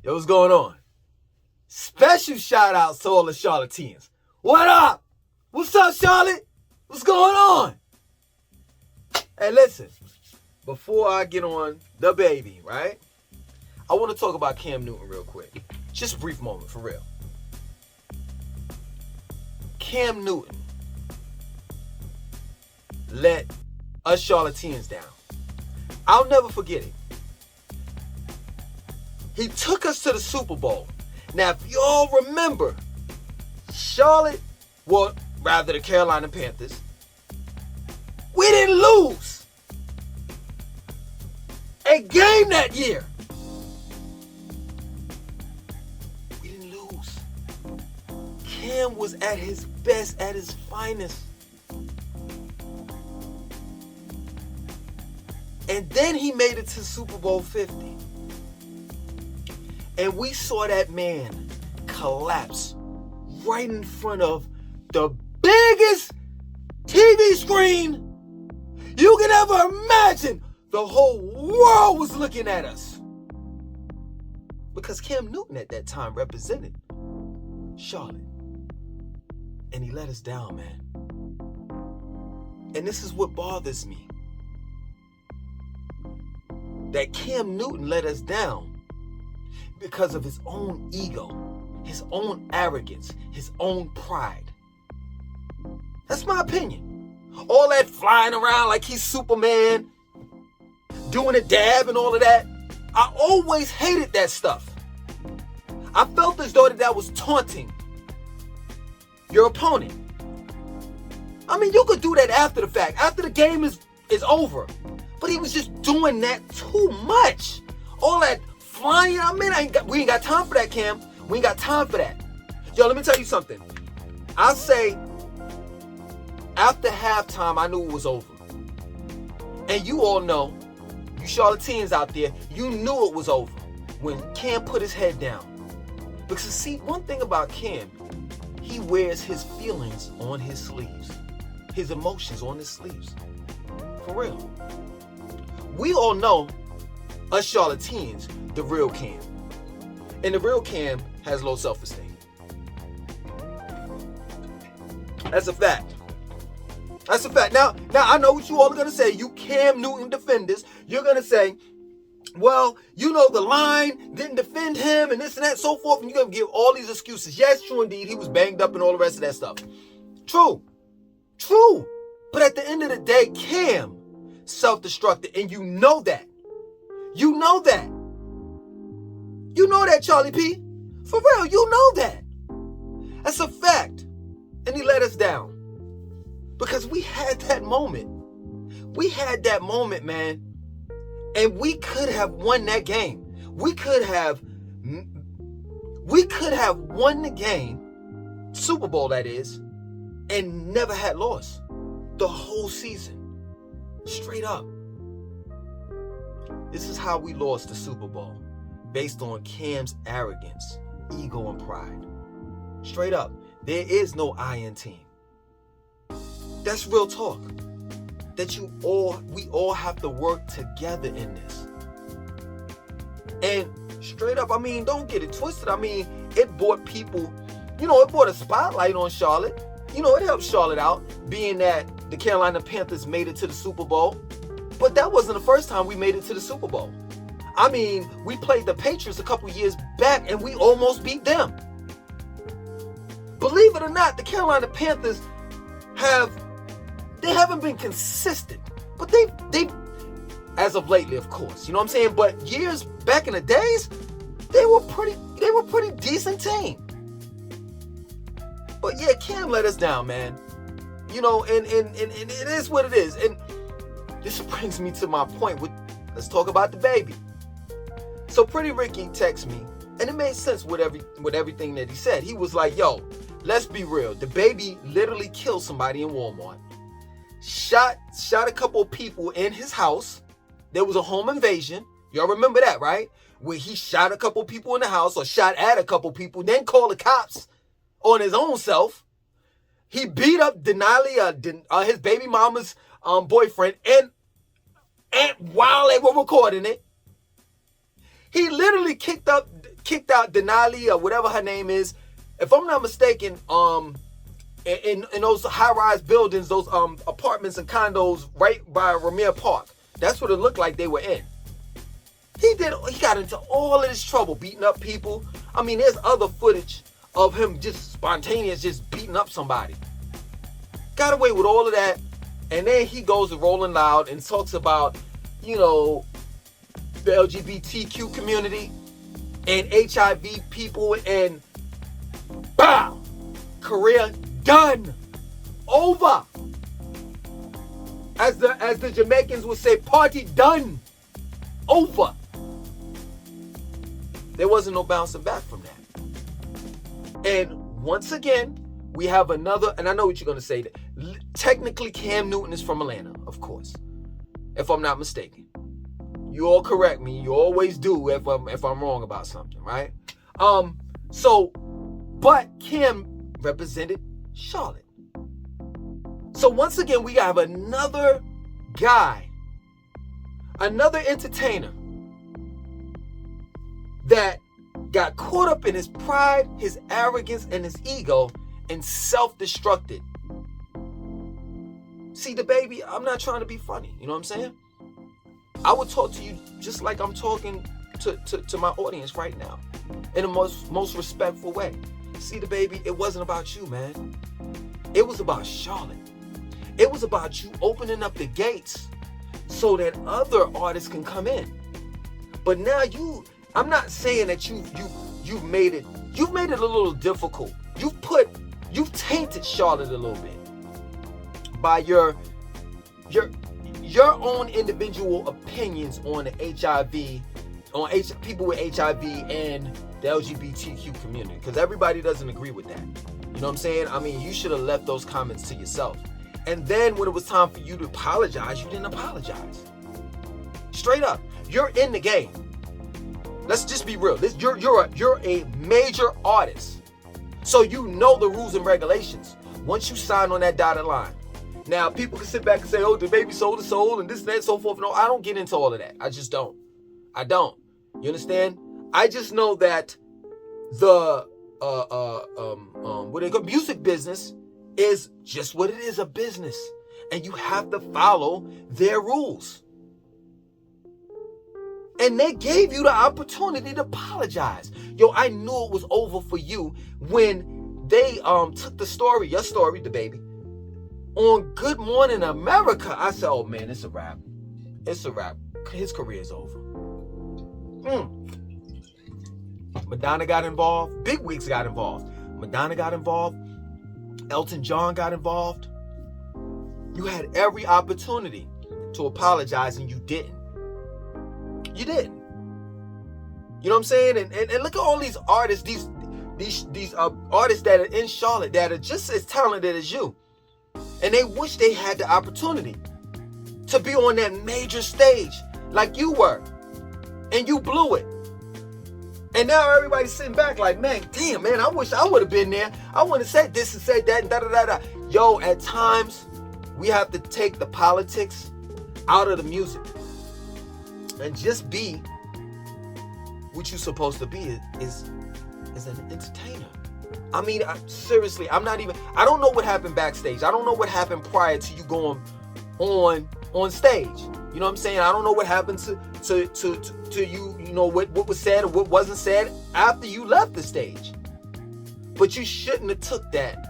Yo, what's going on? Special shout outs to all the Charlotteans. What up? What's up, Charlotte? What's going on? Hey, listen. Before I get on Dababy, right? I want to talk about Cam Newton real quick. Just a brief moment, for real. Cam Newton let us Charlotteans down. I'll never forget it. He took us to the Super Bowl. Now, if y'all remember, Charlotte, well, rather the Carolina Panthers, we didn't lose a game that year. We didn't lose. Cam was at his best, at his finest. And then he made it to Super Bowl 50. And we saw that man collapse right in front of the biggest TV screen you can ever imagine. The whole world was looking at us. Because Cam Newton at that time represented Charlotte. And he let us down, man. And this is what bothers me. That Cam Newton let us down because of his own ego, his own arrogance, his own pride. That's my opinion. All that flying around like he's Superman, doing a dab and all of that. I always hated that stuff. I felt as though that was taunting your opponent. I mean, you could do that after the fact, after the game is over. But he was just doing that too much. All that flying, I mean, we ain't got time for that, Cam. We ain't got time for that. Yo, let me tell you something. I'll say, after halftime, I knew it was over. And you all know, you Charlotteans out there, you knew it was over when Cam put his head down. Because see, one thing about Cam, he wears his feelings on his sleeves. His emotions on his sleeves. For real. We all know, us Charlotteans, the real Cam. And the real Cam has low self-esteem. That's a fact. That's a fact. Now I know what you all are going to say. You Cam Newton defenders, you're going to say, well, you know, the line didn't defend him and this and that and so forth. And you're going to give all these excuses. Yes, true indeed. He was banged up and all the rest of that stuff. True. But at the end of the day, Cam self-destructed, and you know that. You know that. You know that, Charlie P. For real, you know that. That's a fact. And he let us down. Because we had that moment. We had that moment, man. And we could have won that game. We could have won the game, Super Bowl that is, and never had lost the whole season. Straight up. This is how we lost the Super Bowl. Based on Cam's arrogance, ego, and pride. Straight up. There is no I in team. That's real talk. That we all have to work together in this. And straight up, I mean, don't get it twisted. I mean, it brought people, it brought a spotlight on Charlotte. It helped Charlotte out, being that the Carolina Panthers made it to the Super Bowl. But that wasn't the first time we made it to the Super Bowl. I mean, we played the Patriots a couple years back and we almost beat them. Believe it or not, the Carolina Panthers haven't been consistent. But they as of lately, of course, you know what I'm saying? But years back in the days, they were pretty decent team. But yeah, Cam let us down, man. And it is what it is. And this brings me to my point let's talk about Dababy. So Pretty Ricky texted me, and it made sense with everything that he said. He was like, yo, let's be real. Dababy literally killed somebody in Walmart. Shot a couple of people in his house. There was a home invasion. Y'all remember that, right? Where he shot a couple of people in the house, or shot at a couple of people, then called the cops on his own self. He beat up Denali, his baby mama's boyfriend, and while they were recording it, he literally kicked kicked out Denali or whatever her name is. If I'm not mistaken, in those high-rise buildings, those apartments and condos right by Ramir Park. That's what it looked like they were in. He got into all of this trouble, beating up people. I mean, there's other footage of him just spontaneous, just beating up somebody. Got away with all of that. And then he goes to Rolling Loud and talks about, you know, the LGBTQ community and HIV people, and bow, career done, over. As the Jamaicans would say, party done, over. There wasn't no bouncing back from that. And once again, we have another, and I know what you're going to say. Technically, Cam Newton is from Atlanta, of course, if I'm not mistaken. You all correct me. You always do if I'm wrong about something, right? But Cam represented Charlotte. So once again, we have another guy, another entertainer that got caught up in his pride, his arrogance, and his ego and self-destructed. See, Dababy, I'm not trying to be funny. You know what I'm saying? I would talk to you just like I'm talking to my audience right now, in the most respectful way. See, Dababy, it wasn't about you, man. It was about Charlotte. It was about you opening up the gates so that other artists can come in. But now I'm not saying that you've made it a little difficult. You've tainted Charlotte a little bit by your own individual opinions on the HIV, people with HIV and the LGBTQ community, because everybody doesn't agree with that. You know what I'm saying? I mean, you should have left those comments to yourself. And then when it was time for you to apologize, you didn't apologize. Straight up, you're in the game. Let's just be real. You're a major artist, so you know the rules and regulations once you sign on that dotted line. Now, people can sit back and say, oh, Dababy sold his soul and this, that, and so forth. No, I don't get into all of that. I just don't. I don't. You understand? I just know that the music business is just what it is, a business. And you have to follow their rules. And they gave you the opportunity to apologize. Yo, I knew it was over for you when they took the story, your story, Dababy, on Good Morning America. I said, oh man, it's a wrap. It's a wrap. His career is over. Madonna got involved. Big wigs got involved. Madonna got involved. Elton John got involved. You had every opportunity to apologize and you didn't. You didn't. You know what I'm saying? And look at all these artists, these artists that are in Charlotte that are just as talented as you. And they wish they had the opportunity to be on that major stage like you were. And you blew it. And now everybody's sitting back like, man, damn, man, I wish I would have been there. I would have said this and said that and da-da-da-da. Yo, at times, we have to take the politics out of the music and just be what you're supposed to be is an entertainer. I mean, seriously, I don't know what happened backstage. I don't know what happened prior to you going on stage. You know what I'm saying? I don't know what happened to you, you know, what was said or what wasn't said after you left the stage. But you shouldn't have took that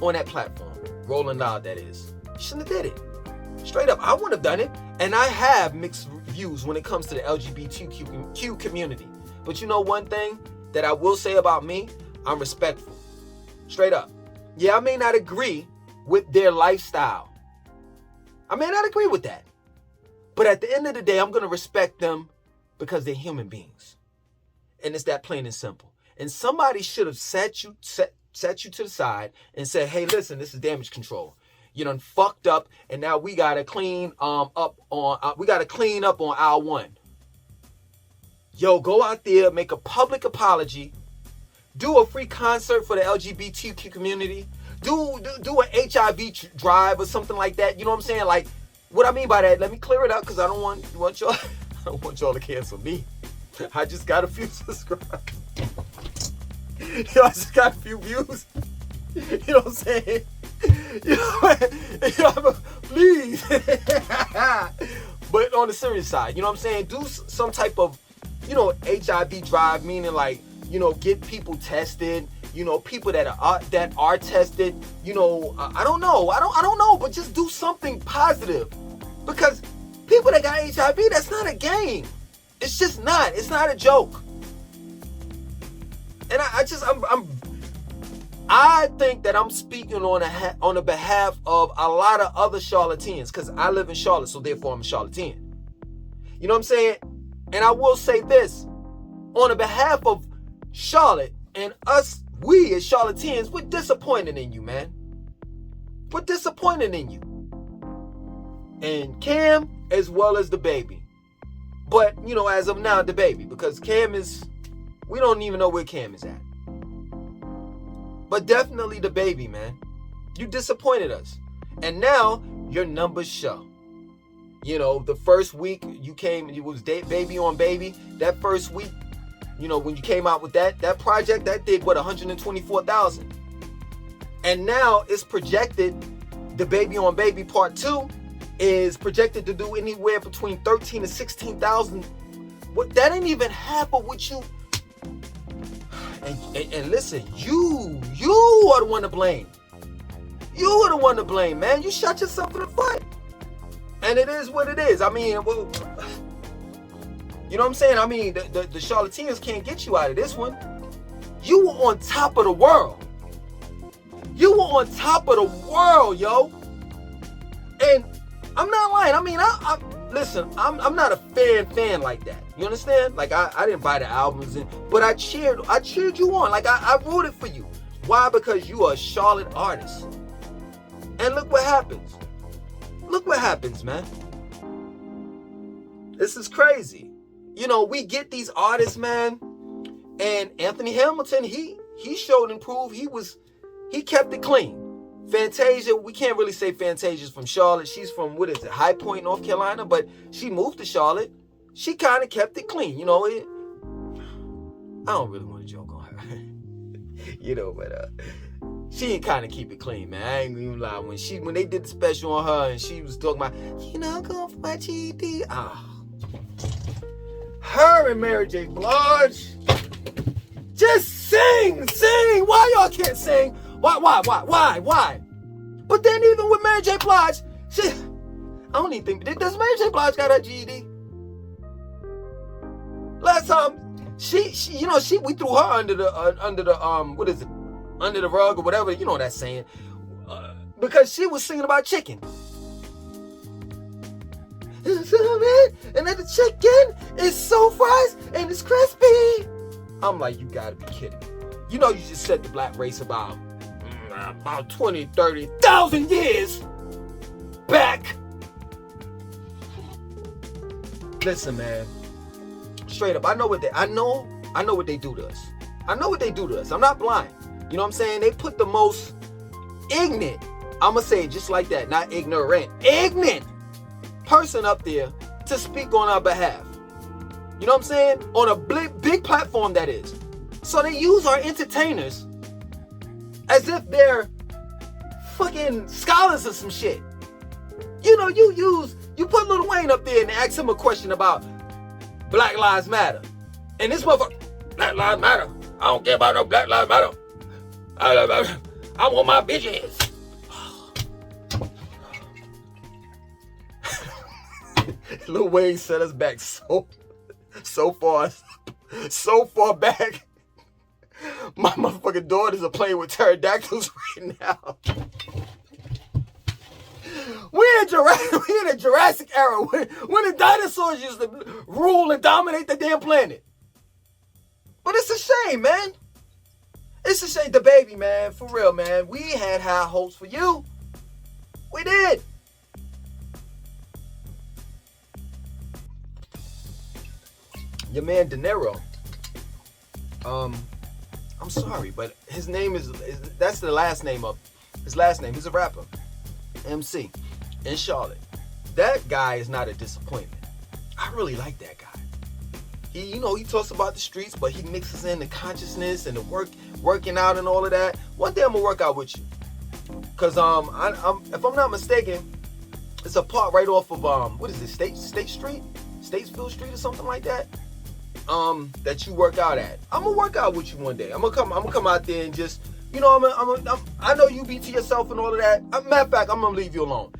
on that platform. Rolling Loud, that is. You shouldn't have did it. Straight up, I wouldn't have done it. And I have mixed views when it comes to the LGBTQ community. But you know one thing that I will say about me? I'm respectful. Straight up. Yeah, I may not agree with their lifestyle. I may not agree with that. But at the end of the day, I'm going to respect them because they're human beings. And it's that plain and simple. And somebody should have set you to the side and said, hey, listen, this is damage control. You done fucked up, and now we got to clean up on aisle one. Yo, go out there, make a public apology, do a free concert for the LGBTQ community, do an HIV drive or something like that. You know what I'm saying? Like, what I mean by that, let me clear it up because I don't want y'all I don't want y'all to cancel me. I just got a few subscribers. Yo, I just got a few views. You know what I'm saying? Please. But on the serious side, you know what I'm saying? Do some type of, HIV drive, meaning like, get people tested. People that are tested. I don't know, but just do something positive, because people that got HIV, that's not a game. It's just not. It's not a joke. And I think that I'm speaking on the behalf of a lot of other charlatans, because I live in Charlotte, so therefore I'm a charlatan. You know what I'm saying? And I will say this, on the behalf of Charlotte and us, we as charlatans, we're disappointed in you, man. We're disappointed in you. And Cam, as well as Dababy. But, as of now, Dababy, because we don't even know where Cam is at. But definitely Dababy, man. You disappointed us. And now your numbers show. The first week you came, it was Baby on Baby. That first week, when you came out with that project, that did 124,000. And now it's projected, Dababy on Baby Part 2 is projected to do anywhere between 13 to 16,000. That ain't even half of what you. And listen, you are the one to blame. You are the one to blame, man. You shot yourself in the foot. And it is what it is. I mean, you know what I'm saying? I mean, the charlatans can't get you out of this one. You were on top of the world. You were on top of the world, yo. And I'm not lying. I mean, listen, I'm not a fan like that. You understand? Like, I didn't buy the albums, but I cheered you on. Like, I rooted for you. Why? Because you are a Charlotte artist. And look what happens. Look what happens, man. This is crazy. We get these artists, man. And Anthony Hamilton, he showed and proved he kept it clean. Fantasia, we can't really say Fantasia's from Charlotte. She's from, High Point, North Carolina, but she moved to Charlotte. She kind of kept it clean, I don't really want to joke on her. But she kind of keep it clean, man. I ain't even lie. When they did the special on her and she was talking about, going for my GED. Her and Mary J. Blige, just sing. Why y'all can't sing? Why? But then even with Mary J. Blige, I don't even think, does Mary J. Blige got her GED? Last time, we threw her under the rug or whatever, that saying, because she was singing about chicken. And then the chicken is so fries and it's crispy. I'm like, you gotta be kidding me. You just set the black race about 20, 30,000 years back. Listen, man. Straight up, I know what they do to us. I know what they do to us. I'm not blind. You know what I'm saying? They put the most ignorant, I'm going to say it just like that, not ignorant person up there to speak on our behalf. You know what I'm saying? On a big platform, that is. So they use our entertainers as if they're fucking scholars or some shit. You put Lil Wayne up there and ask him a question about Black Lives Matter. And this motherfucker, Black Lives Matter. I don't care about no Black Lives Matter. I want my bitches. Lil Wayne set us back so far back. My motherfucking daughters are playing with pterodactyls right now. We're in a Jurassic era when the dinosaurs used to rule and dominate the damn planet. But it's a shame, man. It's a shame. Dababy, man, for real, man. We had high hopes for you. We did. Your man De Niro. I'm sorry, but his name is that's the last name of his last name. He's a rapper, MC, in Charlotte. That guy is not a disappointment. I really like that guy. he talks about the streets, but he mixes in the consciousness and the working out and all of that. One day I'm gonna work out with you, cause I'm if I'm not mistaken, it's a part right off of what is it, State Street, Statesville Street or something like that. That you work out at. I'm gonna work out with you one day. I'm gonna come out there and just, I know you be to yourself and all of that. Matter of fact, I'm gonna leave you alone.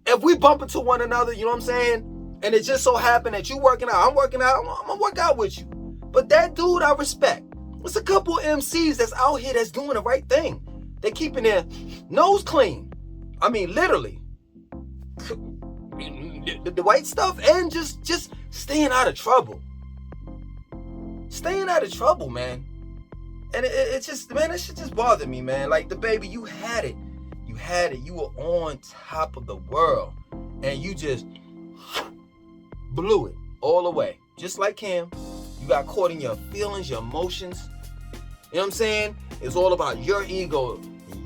If we bump into one another, you know what I'm saying, and it just so happened that you working out, I'm working out, I'm gonna work out with you. But that dude I respect. There's a couple MCs that's out here that's doing the right thing. They keeping their nose clean. I mean, literally. The white stuff, and just staying out of trouble. Staying out of trouble, man. And it just, man, that shit just bothered me, man. Like, Dababy, you had it. You had it. You were on top of the world. And you just blew it all away. Just like Cam. You got caught in your feelings, your emotions. You know what I'm saying? It's all about your ego,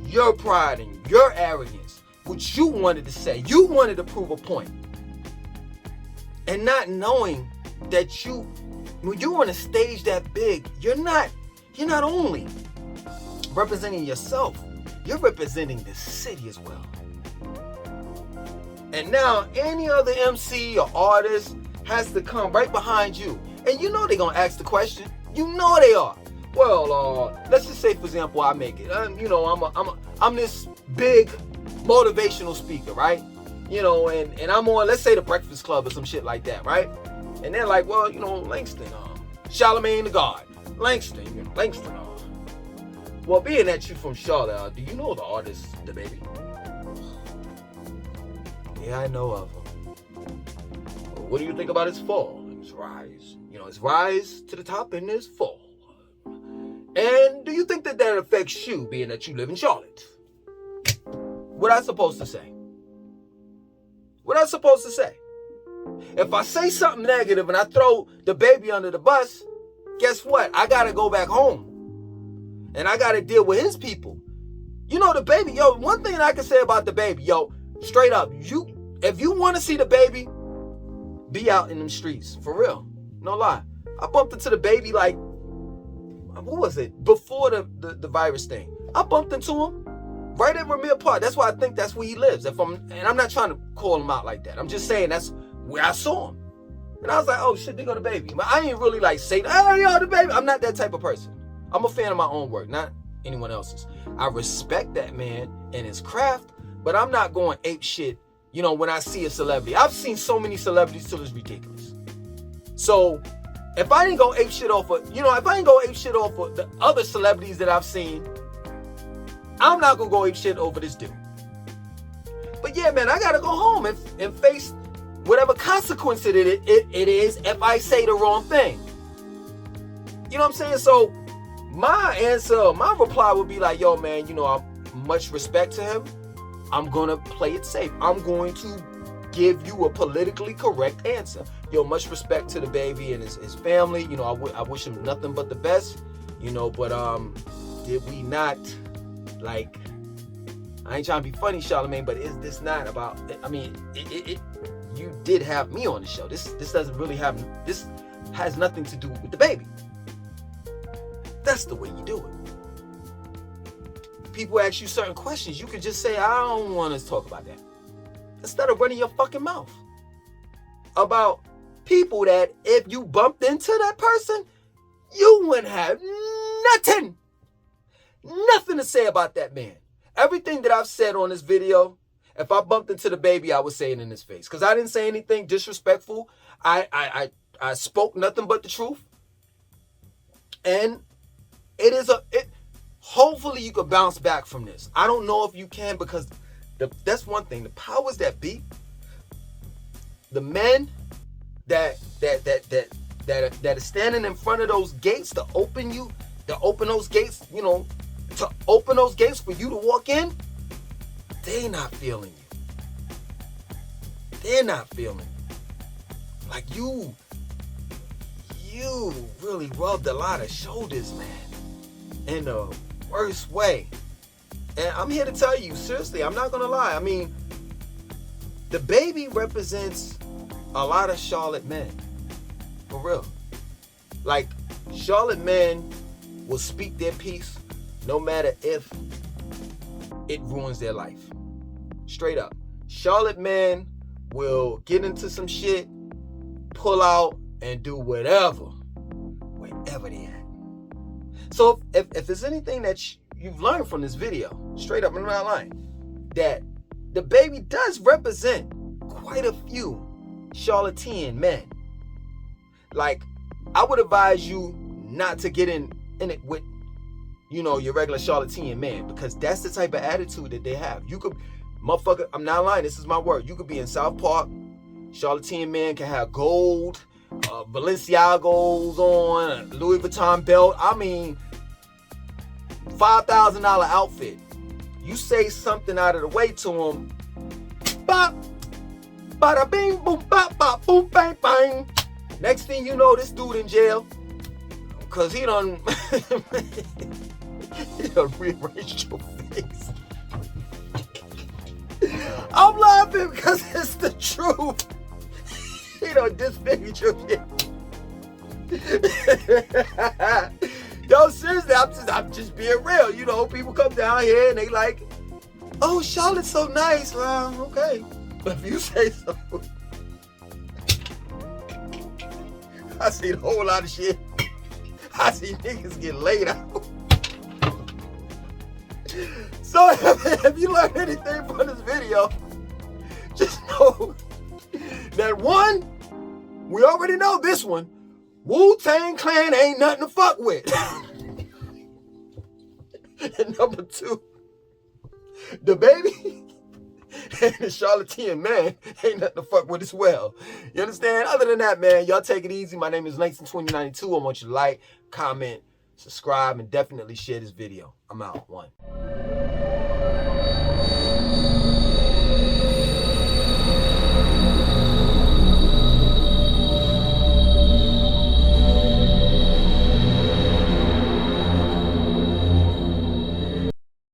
your pride, and your arrogance. What you wanted to say. You wanted to prove a point. And not knowing that when you're on a stage that big, you're not only representing yourself, you're representing the city as well. And now any other MC or artist has to come right behind you. And you know they're going to ask the question. You know they are. Well, let's just say, for example, I make it. I'm this big motivational speaker, right? And I'm on, let's say, the Breakfast Club or some shit like that, right? And they're like, well, Langston, Charlamagne the God, Langston. Well, being that you from Charlotte, do you know the artist, Dababy? Yeah, I know of him. Well, what do you think about his fall and his rise? His rise to the top and his fall. And do you think that affects you, being that you live in Charlotte? What I supposed to say? What I supposed to say? If I say something negative and I throw Dababy under the bus, guess what? I gotta go back home. And I gotta deal with his people. Dababy, one thing I can say about Dababy, straight up, if you wanna see Dababy, be out in them streets. For real. No lie. I bumped into Dababy like, what was it? Before the virus thing. I bumped into him right at Ramir Park. That's why I think that's where he lives. And I'm not trying to call him out like that. I'm just saying that's where I saw him. And I was like, oh shit, they go Dababy. I ain't really like say, hey, yo, Dababy. I'm not that type of person. I'm a fan of my own work, not anyone else's. I respect that man and his craft, but I'm not going ape shit, when I see a celebrity. I've seen so many celebrities till it's ridiculous. So if I didn't go ape shit off of, the other celebrities that I've seen, I'm not gonna go ape shit over this dude. But yeah, man, I gotta go home and face whatever consequence it is if I say the wrong thing. You know what I'm saying? So my reply would be like, yo, man, I'm much respect to him. I'm gonna play it safe. I'm going to give you a politically correct answer. Much respect to Dababy and his family. I wish him nothing but the best. But did we not, like, I ain't trying to be funny, Charlamagne, but is this not about, you did have me on the show. This doesn't really this has nothing to do with Dababy. That's the way you do it. People ask you certain questions, you could just say, I don't want to talk about that. Instead of running your fucking mouth about people that if you bumped into that person, you wouldn't have nothing to say about that man. Everything that I've said on this video, if I bumped into Dababy, I would say it in his face. Because I didn't say anything disrespectful. I spoke nothing but the truth. And hopefully you could bounce back from this. I don't know if you can, because that's one thing. The powers that be, the men that are standing in front of those gates to open those gates, to open those gates for you to walk in, they not feeling you. They're not feeling you. Like you really rubbed a lot of shoulders, man, in the worst way. And I'm here to tell you, seriously, I'm not gonna lie. Dababy represents a lot of Charlotte men. For real. Like, Charlotte men will speak their piece no matter if it ruins their life. Straight up. Charlotte men will get into some shit, pull out, and do whatever, wherever they at. So if there's anything that you've learned from this video, straight up, I'm not lying, that Dababy does represent quite a few charlatan men. Like, I would advise you not to get in it with, your regular charlatan man, because that's the type of attitude that they have. You could, motherfucker, I'm not lying, this is my word. You could be in South Park, charlatan man can have gold, Balenciagos on, Louis Vuitton belt. I mean, $5,000 outfit. You say something out of the way to him, bop, bada bing, boom, bop, bop, boom, bang, bang. Next thing you know, this dude in jail, because he done rearranged your face. I'm laughing because it's the truth. He done disfigured your shit. Yo, seriously, I'm just being real. People come down here and they like, oh, Charlotte's so nice. Okay. But if you say so, I seen a whole lot of shit. I see niggas get laid out. So if you learned anything from this video, just know that one, we already know this one, Wu-Tang Clan ain't nothing to fuck with. And number two, Dababy and the charlatan man ain't nothing to fuck with as well. You understand? Other than that, man, y'all take it easy. My name is Langston2092. I want you to like, comment, subscribe, and definitely share this video. I'm out. One.